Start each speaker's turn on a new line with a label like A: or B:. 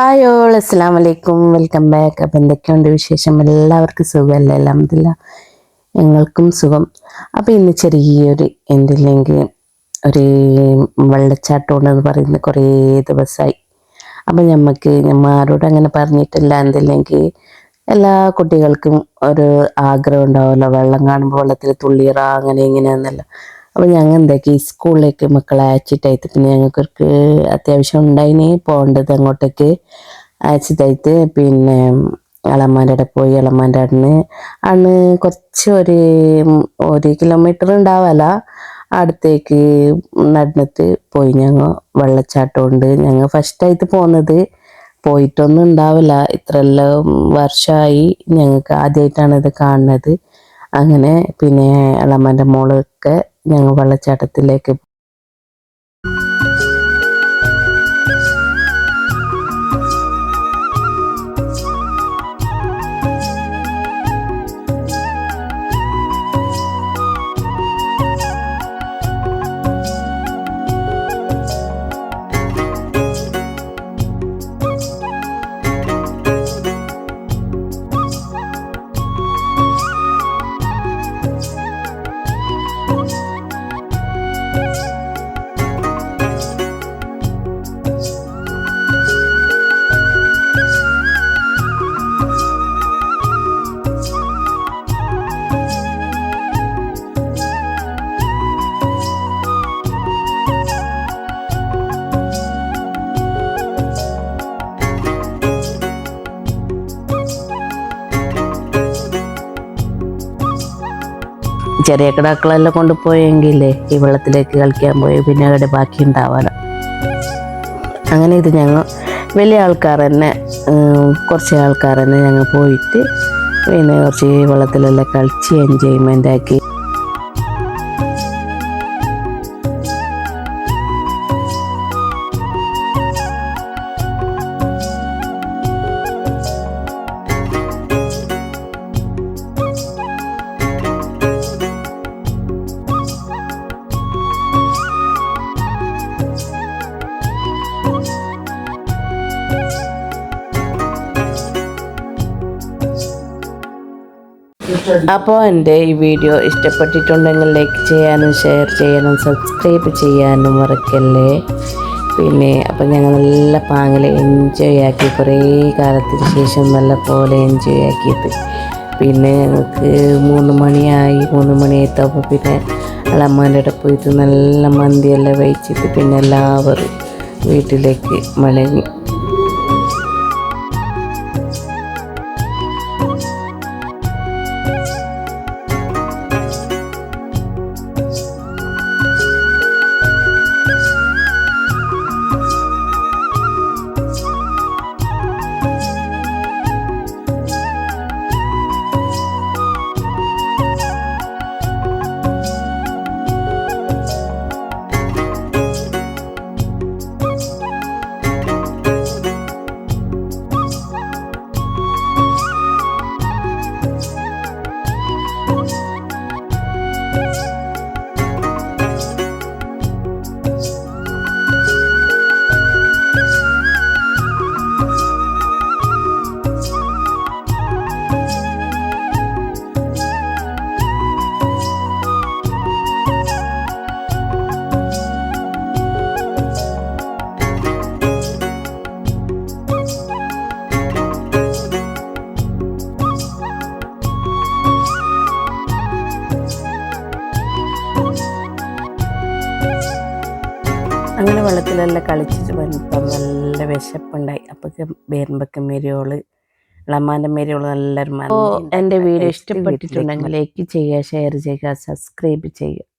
A: Hi all, അസ്സലാമു അലൈക്കും, welcome back. അപ്പം എന്തൊക്കെയുണ്ട് വിശേഷം? എല്ലാവർക്കും സുഖമല്ലേ? അൽഹംദുലില്ലാ, ഞങ്ങൾക്കും സുഖം. അപ്പോൾ ഇന്ന് ചെറിയൊരു എന്തില്ലെങ്കിൽ ഒരു വെള്ളച്ചാട്ടം ഉണ്ടെന്ന് പറയുന്ന കുറേ ദിവസമായി. അപ്പം ഞമ്മാരോട് അങ്ങനെ പറഞ്ഞിട്ടില്ല. എന്തില്ലെങ്കിൽ എല്ലാ കുട്ടികൾക്കും ഒരു ആഗ്രഹം ഉണ്ടാവുമല്ലോ, വെള്ളം കാണുമ്പോൾ വെള്ളത്തിൽ തുള്ളിയിറ അങ്ങനെ ഇങ്ങനെയാണെന്നല്ലോ. അപ്പോൾ ഞങ്ങൾ എന്താക്കി സ്കൂളിലേക്ക് മക്കളെ അയച്ചിട്ടായിട്ട്, പിന്നെ ഞങ്ങൾക്കൊരു അത്യാവശ്യം ഉണ്ടായിന് പോകേണ്ടത് അങ്ങോട്ടേക്ക് അയച്ചിട്ടായിട്ട്, പിന്നെ ഇളമാൻ്റെ അവിടെ പോയി. ഇളമാൻ്റെ അന്ന് കുറച്ച് ഒരു കിലോമീറ്റർ ഉണ്ടാവല അടുത്തേക്ക് നടന്നിട്ട് പോയി. ഞങ്ങൾ വെള്ളച്ചാട്ടമുണ്ട്. ഞങ്ങൾ ഫസ്റ്റായിട്ട് പോകുന്നത്, പോയിട്ടൊന്നും ഉണ്ടാവില്ല, ഇത്രയെല്ലാം വർഷമായി, ഞങ്ങൾക്ക് ആദ്യമായിട്ടാണ് ഇത് കാണുന്നത്. അങ്ങനെ പിന്നെ ഇളമാൻ്റെ മോളൊക്കെ ഞങ്ങൾ വെള്ളച്ചാട്ടത്തിലേക്ക് ചെറിയ കിടാക്കളെല്ലാം കൊണ്ടുപോയെങ്കിലേ ഈ വെള്ളത്തിലേക്ക് കളിക്കാൻ പോയി പിന്നെ അവിടെ ബാക്കി ഉണ്ടാവാലോ. അങ്ങനെ ഇത് ഞങ്ങൾ വലിയ ആൾക്കാർ തന്നെ, കുറച്ച് ആൾക്കാർ തന്നെ ഞങ്ങൾ പോയിട്ട് പിന്നെ കുറച്ച് വെള്ളത്തിലെല്ലാം കളിച്ച് എൻജോയ്മെൻ്റ് ആക്കി. അപ്പോൾ എൻ്റെ ഈ വീഡിയോ ഇഷ്ടപ്പെട്ടിട്ടുണ്ടെങ്കിൽ ലൈക്ക് ചെയ്യാനും ഷെയർ ചെയ്യാനും സബ്സ്ക്രൈബ് ചെയ്യാനും മറക്കല്ലേ. പിന്നെ അപ്പോൾ ഞങ്ങൾ നല്ല പാങ്ങിൽ എൻജോയ് ആക്കി, കുറേ കാലത്തിന് ശേഷം നല്ല പോലെ എൻജോയ് ആക്കിയത്. പിന്നെ ഞങ്ങൾക്ക് 3 മണിയായി. 3 മണിയായപ്പോൾ പിന്നെ അളമ്മാൻ്റെ അവിടെ പോയിട്ട് നല്ല മന്തിയെല്ലാം കഴിച്ചിട്ട് പിന്നെ എല്ലാവരും വീട്ടിലേക്ക് മടങ്ങി. അങ്ങനെ വെള്ളത്തിലെല്ലാം കളിച്ചിട്ട് വന്നപ്പം നല്ല വിശപ്പുണ്ടായി. അപ്പോഴേക്കും ബേർമ്പക്കം മെരിയോള് ഇളമാൻ്റെ മെരിയോള് നല്ലൊരു മതി. എൻ്റെ വീഡിയോ ഇഷ്ടപ്പെട്ടിട്ടുണ്ടെങ്കിൽ ലൈക്ക് ചെയ്യുക, ഷെയർ ചെയ്യുക, സബ്സ്ക്രൈബ് ചെയ്യുക.